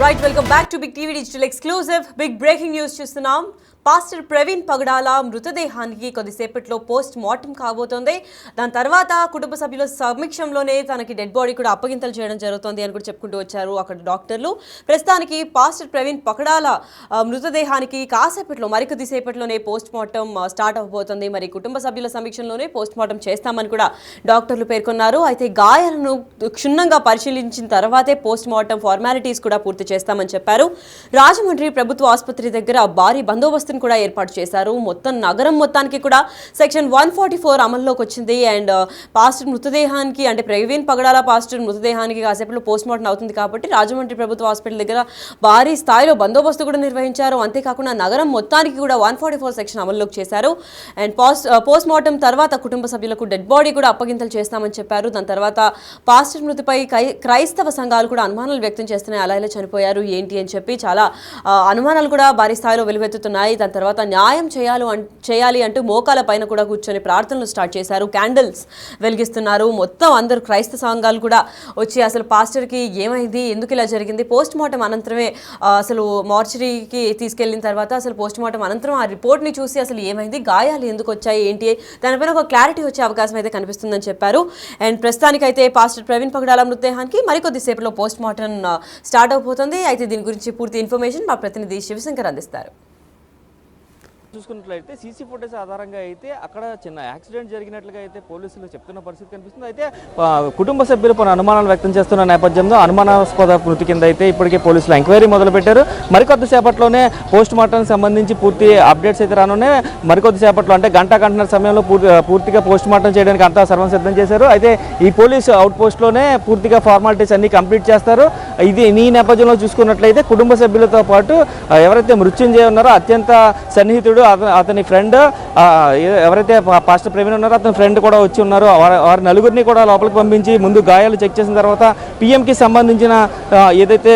Right, welcome back to Big TV Digital Exclusive. Big breaking news చూస్తున్నాం. Pastor Praveen పగడాల మృతదేహానికి కొద్దిసేపట్లో post mortem కాబోతోంది. దాని తర్వాత కుటుంబ సభ్యుల సమక్షంలోనే తనకి డెడ్ బాడీ కూడా అప్పగింతలు చేయడం జరుగుతుంది అని కూడా చెప్పుకుంటూ వచ్చారు అక్కడ డాక్టర్లు. ప్రస్తుతానికి పాస్టర్ ప్రవీణ్ పగడాల మృతదేహానికి కాసేపట్లో మరికొద్దిసేపట్లోనే పోస్ట్ మార్టం స్టార్ట్ అవబోతుంది. మరి కుటుంబ సభ్యుల సమక్షంలోనే పోస్ట్ మార్టం చేస్తామని కూడా డాక్టర్లు పేర్కొన్నారు. అయితే గాయాలను క్షుణ్ణంగా పరిశీలించిన తర్వాతే పోస్ట్ మార్టం ఫార్మాలిటీస్ కూడా పూర్తి చేస్తామని చెప్పారు. రాజమండ్రి ప్రభుత్వ ఆసుపత్రి దగ్గర భారీ బందోబస్తును కూడా ఏర్పాటు చేశారు. మొత్తం నగరం మొత్తానికి కూడా సెక్షన్ 144 అమల్లోకి వచ్చింది. అండ్ పాస్టర్ మృతదేహానికి అంటే ప్రవీణ్ పగడాల పాస్టర్ మృతదేహానికి కాసేపట్లో పోస్ట్ మార్టం అవుతుంది కాబట్టి రాజమండ్రి ప్రభుత్వ హాస్పిటల్ దగ్గర భారీ స్థాయిలో బందోబస్తు కూడా నిర్వహించారు. అంతేకాకుండా నగరం మొత్తానికి కూడా 144 సెక్షన్ అమల్లోకి చేశారు. అండ్ పోస్ట్ మార్టం తర్వాత కుటుంబ సభ్యులకు డెడ్ బాడీ కూడా అప్పగింతలు చేస్తామని చెప్పారు. దాని తర్వాత పాస్టర్ మృతిపై క్రైస్తవ సంఘాలు కూడా అనుమానాలు వ్యక్తం చేస్తున్నాయి. అలా ఇలా చనిపోయారు ఏంటి అని చెప్పి చాలా అనుమానాలు కూడా భారీ స్థాయిలో వెలువెత్తుతున్నాయి. దాని తర్వాత న్యాయం చేయాలి అంటూ మోకాల పైన కూడా కూర్చొని ప్రార్థనలు స్టార్ట్ చేశారు. క్యాండిల్స్ వెలిగిస్తున్నారు. మొత్తం అందరూ క్రైస్తవ సంఘాలు కూడా వచ్చి అసలు పాస్టర్కి ఏమైంది, ఎందుకు ఇలా జరిగింది, పోస్ట్ మార్టం అనంతరమే అసలు మార్చరీకి తీసుకెళ్లిన తర్వాత అసలు పోస్ట్ మార్టం అనంతరం ఆ రిపోర్ట్ని చూసి అసలు ఏమైంది, గాయాలు ఎందుకు వచ్చాయి ఏంటి దానిపైన ఒక క్లారిటీ వచ్చే అవకాశం అయితే కనిపిస్తుందని చెప్పారు. అండ్ ప్రస్తుతానికైతే పాస్టర్ ప్రవీణ్ పగడాల మృతదేహానికి మరికొద్దిసేపులో పోస్ట్ మార్టం స్టార్ట్ అవబోతుంది. అయితే దీని గురించి పూర్తి ఇన్ఫర్మేషన్ మా ప్రతినిధి శివశంకర్ అందిస్తారు. చూసుకున్నట్లయితే సీసీ ఫుటేజ్ ఆధారంగా అయితే అక్కడ చిన్న యాక్సిడెంట్ జరిగినట్లుగా అయితే పోలీసులు చెప్తున్న పరిస్థితి కనిపిస్తుంది. అయితే కుటుంబ సభ్యులు కొన్ని అనుమానాలు వ్యక్తం చేస్తున్న నేపథ్యంలో అనుమానాస్పద మృతి కింద అయితే ఇప్పటికే పోలీసులు ఎంక్వైరీ మొదలుపెట్టారు. మరికొద్దిసేపట్లోనే పోస్ట్ మార్టంకి సంబంధించి పూర్తి అప్డేట్స్ అయితే రానున్నాయి. మరికొద్దిసేపట్లో అంటే గంటన్నర సమయంలో పూర్తిగా పోస్ట్ మార్టం చేయడానికి అంతా సర్వం సిద్ధం చేశారు. అయితే ఈ పోలీసు అవుట్ పోస్ట్లోనే పూర్తిగా ఫార్మాలిటీస్ అన్ని కంప్లీట్ చేస్తారు. ఈ నేపథ్యంలో చూసుకున్నట్లయితే కుటుంబ సభ్యులతో పాటు ఎవరైతే మృత్యుంజయ ఉన్నారో అత్యంత సన్నిహితుడు అతని ఫ్రెండ్ ఎవరైతే పాస్టర్ ప్రవీణ్ ఉన్నారో అతని ఫ్రెండ్ కూడా వచ్చి ఉన్నారు. వారి నలుగురిని కూడా లోపలికి పంపించి ముందు గాయాలు చెక్ చేసిన తర్వాత పిఎంకి సంబంధించిన ఏదైతే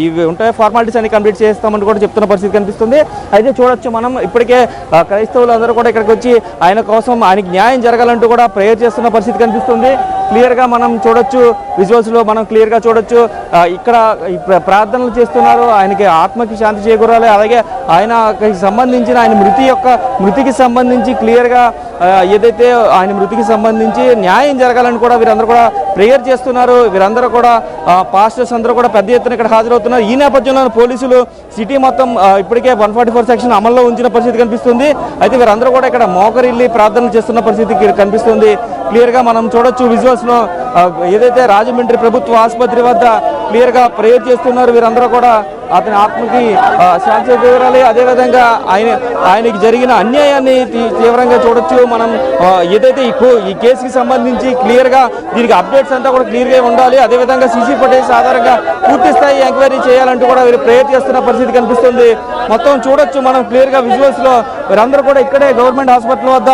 ఇవి ఉంటాయో ఫార్మాలిటీస్ అన్ని కంప్లీట్ చేస్తామని కూడా చెప్తున్న పరిస్థితి కనిపిస్తుంది. అయితే చూడొచ్చు మనం ఇప్పటికే క్రైస్తవులు అందరూ కూడా ఇక్కడికి వచ్చి ఆయన కోసం ఆయనకి న్యాయం జరగాలంటూ కూడా ప్రేయర్ చేస్తున్న పరిస్థితి కనిపిస్తుంది. క్లియర్గా మనం చూడొచ్చు, విజువల్స్లో మనం క్లియర్గా చూడొచ్చు ఇక్కడ ప్రార్థనలు చేస్తున్నారు. ఆయనకి ఆత్మకి శాంతి చేకూరాలి, అలాగే ఆయనకి సంబంధించిన ఆయన మృతికి సంబంధించి క్లియర్గా ఏదైతే ఆయన మృతికి సంబంధించి న్యాయం జరగాలని కూడా వీరందరూ కూడా ప్రేయర్ చేస్తున్నారు. వీరందరూ కూడా పాస్టర్స్ అందరూ కూడా పెద్ద ఎత్తున ఇక్కడ హాజరవుతున్నారు. ఈ నేపథ్యంలో పోలీసులు సిటీ మొత్తం ఇప్పటికే 144 సెక్షన్ అమల్లో ఉంచిన పరిస్థితి కనిపిస్తుంది. అయితే వీరందరూ కూడా ఇక్కడ మోకరిల్లి ప్రార్థనలు చేస్తున్న పరిస్థితి కనిపిస్తుంది. క్లియర్గా మనం చూడొచ్చు విజువల్స్లో ఏదైతే రాజమండ్రి ప్రభుత్వ ఆసుపత్రి వద్ద క్లియర్గా ప్రేయర్ చేస్తున్నారు. వీరందరూ కూడా అతని ఆత్మకి శాంతి చేకూరాలి, అదేవిధంగా ఆయనకి జరిగిన అన్యాయాన్ని తీవ్రంగా చూడొచ్చు. మనం ఏదైతే ఈ కేసుకి సంబంధించి క్లియర్గా దీనికి అప్డేట్స్ అంతా కూడా క్లియర్గా ఉండాలి. అదేవిధంగా సీసీ ఫుటేజ్ ఆధారంగా పూర్తి స్థాయి ఎంక్వైరీ చేయాలంటూ కూడా వీరు ప్రేయర్ చేస్తున్న పరిస్థితి కనిపిస్తుంది. మొత్తం చూడొచ్చు మనం క్లియర్గా విజువల్స్లో వీరందరూ కూడా ఇక్కడే గవర్నమెంట్ హాస్పిటల్ వద్ద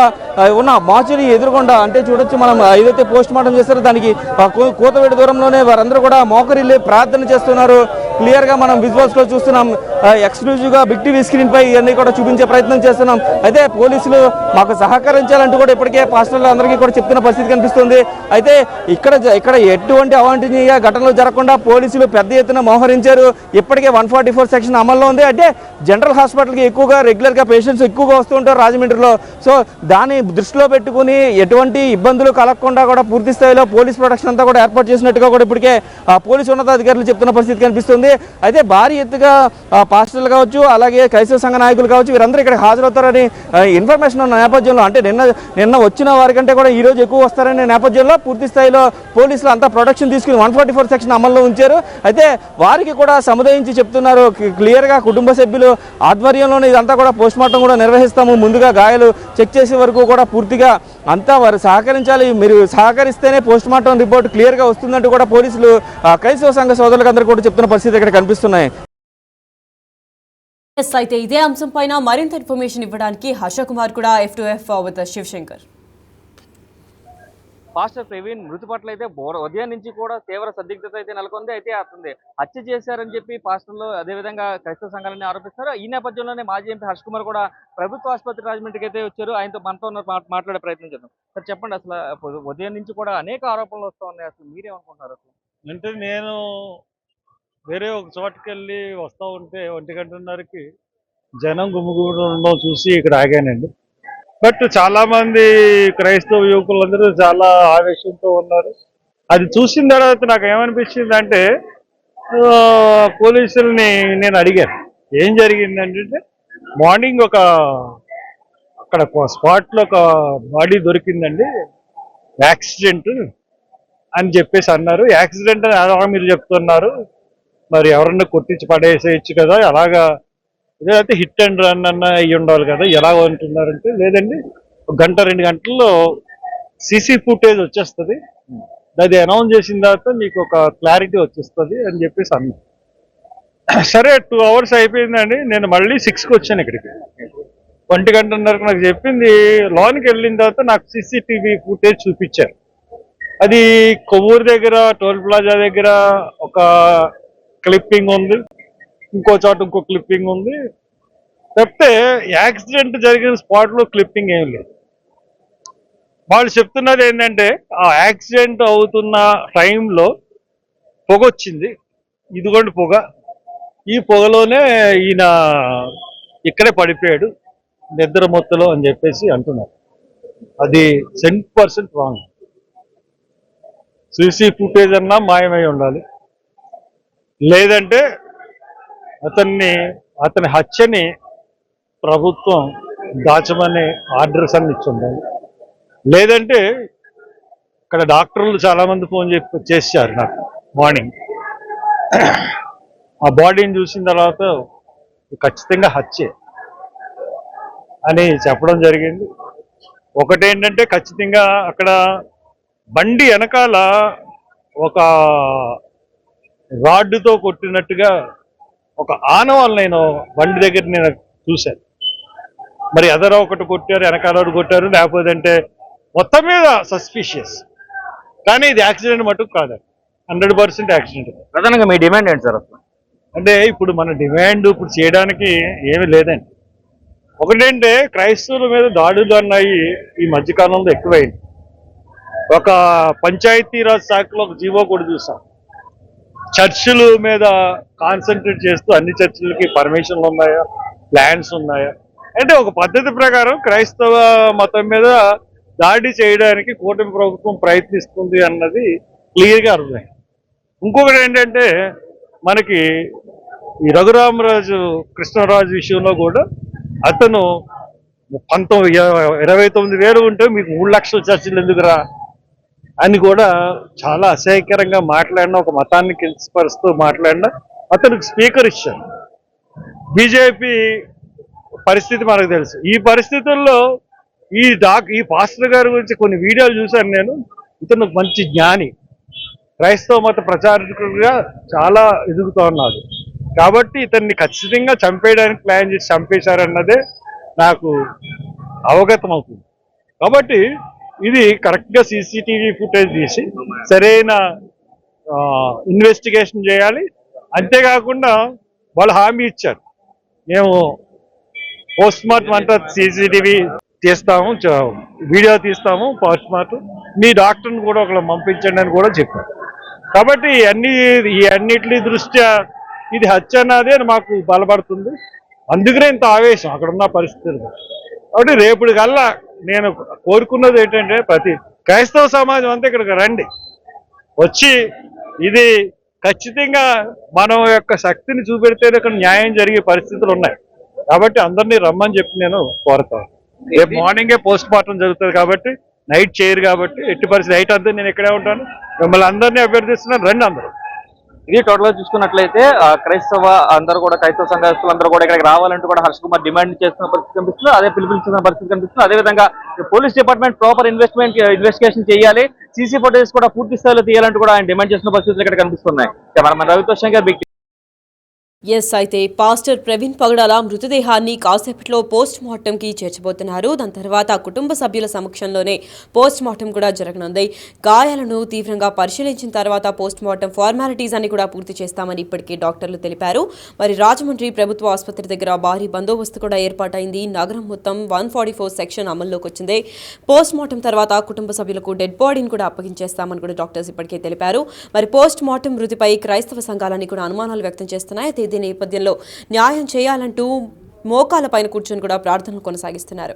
ఉన్న మార్చురీ ఎదురుకుండా అంటే చూడొచ్చు మనం ఏదైతే పోస్ట్ మార్టం చేస్తారో దానికి కూతవేడి దూరంలోనే వారందరూ కూడా మోకరిల్లి ప్రార్థన చేస్తున్నారు. క్లియర్గా మనం విజువల్స్లో చూస్తున్నాం. ఎక్స్క్లూజివ్గా బిగ్ టీవీ స్క్రీన్ పై ఇవన్నీ కూడా చూపించే ప్రయత్నం చేస్తున్నాం. అయితే పోలీసులు మాకు సహకరించాలంటూ కూడా ఇప్పటికే పాస్టర్లు అందరికీ కూడా చెప్తున్న పరిస్థితి కనిపిస్తుంది. అయితే ఇక్కడ ఎటువంటి అవాంఛనీయ ఘటనలు జరగకుండా పోలీసులు పెద్ద ఎత్తున మోహరించారు. ఇప్పటికే 144 సెక్షన్ అమల్లో ఉంది. అంటే జనరల్ హాస్పిటల్కి ఎక్కువగా రెగ్యులర్గా పేషెంట్స్ ఎక్కువగా వస్తుంటారు రాజమండ్రిలో. సో దాన్ని దృష్టిలో పెట్టుకుని ఎటువంటి ఇబ్బందులు కలగకుండా కూడా పూర్తి స్థాయిలో పోలీస్ ప్రొటెక్షన్ అంతా కూడా ఏర్పాటు చేసినట్టుగా కూడా ఇప్పటికే పోలీసు ఉన్నతాధికారులు చెప్తున్న పరిస్థితి కనిపిస్తుంది. అయితే భారీ ఎత్తుగా పాస్టర్లు కావచ్చు, అలాగే క్రైస్తవ సంఘ నాయకులు కావచ్చు, వీరందరూ ఇక్కడ హాజరవుతారని ఇన్ఫర్మేషన్ ఉన్న నేపథ్యంలో అంటే నిన్న వచ్చిన వారికంటే కూడా ఈ రోజు ఎక్కువ వస్తారనే నేపథ్యంలో పూర్తి స్థాయిలో పోలీసులు అంతా ప్రొటెక్షన్ తీసుకుని 144 సెక్షన్ అమల్లో ఉంచారు. అయితే వారికి కూడా సముదాయించి చెప్తున్నారు క్లియర్గా కుటుంబ సభ్యులు ఆధ్వర్యంలోనే ఇదంతా కూడా పోస్ట్ మార్టం కూడా నిర్వహిస్తాము, ముందుగా గాయాలు చెక్ చేసే వరకు కూడా పూర్తిగా అంతా వారు సహకరించాలి, మీరు సహకరిస్తేనే పోస్ట్ మార్టం రిపోర్ట్ క్లియర్గా వస్తుందంటూ కూడా పోలీసులు క్రైస్తవ సంఘ సోదరులకు అందరూ కూడా చెప్తున్న పరిస్థితి ఇక్కడ కనిపిస్తున్నాయి. అయితే ఇదే అంశం పైన మరింత ఇన్ఫర్మేషన్ ఇవ్వడానికి హర్ష కుమార్ కూడా F2F with Shivshankar. Pastor Praveen మృతి పట్ల అయితే ఉదయం నుంచి కూడా తీవ్ర సందిగ్ధత అయితే నెలకొంది. అయితే అతన్ని హత్య చేశారని చెప్పి పాస్టర్లు అదేవిధంగా క్రైస్తవ సంఘాలని ఆరోపిస్తారు. ఈ నేపథ్యంలోనే మాజీ ఎంపీ హర్ష కుమార్ కూడా ప్రభుత్వ ఆసుపత్రి రాజమండ్రికి అయితే వచ్చారు. ఆయనతో మనతో మాట్లాడే ప్రయత్నం చేద్దాం. సార్ చెప్పండి, అసలు ఉదయం నుంచి కూడా అనేక ఆరోపణలు వస్తూ ఉన్నాయి, అసలు మీరేమనుకుంటున్నారు? అసలు అంటే నేను వేరే ఒక చోటుకి వెళ్ళి వస్తూ ఉంటే 1:30కి జనం గుమిగూడడం చూసి ఇక్కడ ఆగానండి. బట్ చాలా మంది క్రైస్తవ యువకులందరూ చాలా ఆవేశంతో ఉన్నారు. అది చూసిన తర్వాత నాకు ఏమనిపించింది అంటే పోలీసుల్ని నేను అడిగాను ఏం జరిగిందంటే మార్నింగ్ అక్కడ స్పాట్లో ఒక బాడీ దొరికిందండి, యాక్సిడెంట్ అని చెప్పేసి అన్నారు. యాక్సిడెంట్ అని అలా మీరు చెప్తున్నారు, మరి ఎవరన్నా కొట్టించి పడేసేయచ్చు కదా, అలాగా ఇదైతే హిట్ అండ్ రన్ అన్న అయ్యి ఉండాలి కదా, ఎలా అంటున్నారంటే లేదండి 1-2 గంటల్లో సీసీ ఫుటేజ్ వచ్చేస్తుంది, అది అనౌన్స్ చేసిన తర్వాత మీకు ఒక క్లారిటీ వచ్చేస్తుంది అని చెప్పేసి అన్నా. సరే 2 hours అయిపోయిందండి, నేను మళ్ళీ 6కి వచ్చాను ఇక్కడికి. 1:30కు నాకు చెప్పింది, లోనికి వెళ్ళిన తర్వాత నాకు సీసీటీవీ ఫుటేజ్ చూపించారు. అది కొవ్వూరు దగ్గర టోల్ ప్లాజా దగ్గర ఒక క్లిప్పింగ్ ఉంది, ఇంకో చోట ఇంకో క్లిప్పింగ్ ఉంది, చెప్తే యాక్సిడెంట్ జరిగిన స్పాట్లో క్లిప్పింగ్ ఏం లేదు. వాళ్ళు చెప్తున్నది ఏంటంటే ఆ యాక్సిడెంట్ అవుతున్న టైంలో పొగ వచ్చింది, ఇదిగోండి పొగ, ఈ పొగలోనే ఈయన ఇక్కడే పడిపోయాడు నిద్ర మొత్తలో అని చెప్పేసి అంటున్నారు. అది 100% రాంగ్. సీసీ ఫుటేజ్ అన్నా మాయమై ఉండాలి, లేదంటే అతని హత్యని ప్రభుత్వం దాచమని ఆర్డర్స్ అన్ని ఇచ్చి ఉండాలి, లేదంటే ఇక్కడ డాక్టర్లు చాలా మంది ఫోన్ చేశారు నాకు మార్నింగ్. ఆ బాడీని చూసిన తర్వాత ఖచ్చితంగా హత్యే అని చెప్పడం జరిగింది. ఒకటేంటంటే ఖచ్చితంగా అక్కడ బండి వెనకాల ఒక రాడ్డుతో కొట్టినట్టుగా ఒక ఆనవాళ్ళు నేను బండి దగ్గర నేను చూశాను. మరి ఎదరో ఒకటి కొట్టారు, వెనకాల ఒకటి కొట్టారు, లేకపోతే అంటే మొత్తం మీద సస్పిషియస్. కానీ ఇది యాక్సిడెంట్ మటుకు కాదు, 100% యాక్సిడెంట్. ప్రధానంగా మీ డిమాండ్ ఏంటి సార్ అసలు? అంటే ఇప్పుడు మన డిమాండ్ ఇప్పుడు చేయడానికి ఏమీ లేదండి. ఒకటేంటే క్రైస్తవుల మీద దాడులు అన్నాయి ఈ మధ్యకాలంలో ఎక్కువైంది. ఒక పంచాయతీరాజ్ శాఖలో ఒక జీవో కూడా చూసాం, చర్చిల మీద కాన్సన్ట్రేట్ చేస్తూ అన్ని చర్చిలకి పర్మిషన్లు ఉన్నాయా, ప్లాన్స్ ఉన్నాయా అంటే ఒక పద్ధతి ప్రకారం క్రైస్తవ మతం మీద దాడి చేయడానికి కూటమి ప్రభుత్వం ప్రయత్నిస్తుంది అన్నది క్లియర్గా అర్థమైంది. ఇంకొకటి ఏంటంటే మనకి ఈ రఘురామరాజు కృష్ణరాజు విషయంలో కూడా అతను 29,000 ఉంటే మీకు 3 లక్షల చర్చలు ఎందుకురా అని కూడా చాలా అసహ్యకరంగా మాట్లాడిన, ఒక మతాన్ని కించపరుస్తూ మాట్లాడిన అతనికి స్పీకర్ ఇచ్చారు. బీజేపీ పరిస్థితి మనకు తెలుసు. ఈ పరిస్థితుల్లో ఈ పాస్టర్ గారి గురించి కొన్ని వీడియోలు చూశాను నేను. ఇతను మంచి జ్ఞాని, క్రైస్తవ మత ప్రచారకుడిగా చాలా ఎదుగుతూ ఉన్నాడు. కాబట్టి ఇతన్ని ఖచ్చితంగా చంపేయడానికి ప్లాన్ చేసి చంపేశారన్నదే నాకు అవగతం అవుతుంది. కాబట్టి ఇది కరెక్ట్గా సీసీటీవీ ఫుటేజ్ తీసి సరైన ఇన్వెస్టిగేషన్ చేయాలి. అంతేకాకుండా వాళ్ళు హామీ ఇచ్చారు, మేము పోస్ట్ మార్టం అంతా సీసీటీవీ తీస్తాము, వీడియో తీస్తాము, పోస్ట్ మార్టం మీ డాక్టర్ని కూడా ఒకళ్ళు పంపించండి అని కూడా చెప్పారు. కాబట్టి ఈ అన్నిటి దృష్ట్యా ఇది హత్య అన్నదే మాకు బలపడుతుంది. అందుకనే ఇంత ఆవేశం అక్కడ ఉన్న పరిస్థితులు. కాబట్టి రేపటి కల్లా నేను కోరుకున్నది ఏంటంటే ప్రతి క్రైస్తవ సమాజం అంతా ఇక్కడికి రండి, వచ్చి ఇది ఖచ్చితంగా మనం యొక్క శక్తిని చూపెడితేనే ఇక్కడ న్యాయం జరిగే పరిస్థితులు ఉన్నాయి. కాబట్టి అందరినీ రమ్మని చెప్పి నేను కోరుతాను. రేపు మార్నింగే పోస్ట్ మార్టం జరుగుతుంది కాబట్టి నైట్ చేయరు, కాబట్టి ఎట్టి పరిస్థితి నైట్ అంతా నేను ఇక్కడే ఉంటాను. మిమ్మల్ని అందరినీ అభ్యర్థిస్తున్నాను, రండి అందరూ. ఇది టోటల్ గా చూసుకున్నట్లయితే క్రైస్తవ సంఘస్థులు అందరూ కూడా ఇక్కడికి రావాలంటూ కూడా హర్ష్ కుమార్ డిమాండ్ చేస్తున్న పరిస్థితి కనిపిస్తుంది, అదే పిలుపునిస్తున్న పరిస్థితి కనిపిస్తుంది. అదేవిధంగా పోలీస్ డిపార్ట్మెంట్ ప్రాపర్ ఇన్వెస్టిగేషన్ చేయాలి, సీసీ ఫుటేజ్ కూడా పూర్తి స్థాయిలో తీయాలంటూ కూడా ఆయన డిమాండ్ చేస్తున్న పరిస్థితులు ఇక్కడ కనిపిస్తున్నాయి. కెమెరామెన్ రవితో శంకర్, బిగ్ ఎస్ అయితే పాస్టర్ ప్రవీణ్ పగడాల మృతదేహాన్ని కాసేపట్లో పోస్ట్ మార్టంకి చేర్చబోతున్నారు. దాని తర్వాత కుటుంబ సభ్యుల సమక్షంలోనే పోస్ట్ మార్టం కూడా జరగనుంది. గాయాలను తీవ్రంగా పరిశీలించిన తర్వాత పోస్ట్ మార్టం ఫార్మాలిటీస్ అని కూడా పూర్తి చేస్తామని ఇప్పటికే డాక్టర్లు తెలిపారు. మరి రాజమండ్రి ప్రభుత్వ ఆసుపత్రి దగ్గర భారీ బందోబస్తు కూడా ఏర్పాటైంది. నగరం మొత్తం 144 సెక్షన్ అమల్లోకి వచ్చింది. పోస్ట్ మార్టం తర్వాత కుటుంబ సభ్యులకు డెడ్ బాడీని కూడా అప్పగించేస్తామని కూడా డాక్టర్స్ ఇప్పటికే తెలిపారు. మరి పోస్ట్ మార్టం మృతిపై క్రైస్తవ సంఘాలన్నీ కూడా అనుమానాలు వ్యక్తం చేస్తున్నాయి. అయితే ఈ నేపథ్యంలో న్యాయం చేయాలంటూ మోకాలపైన కూర్చొని కూడా ప్రార్థనలు కొనసాగిస్తున్నారు.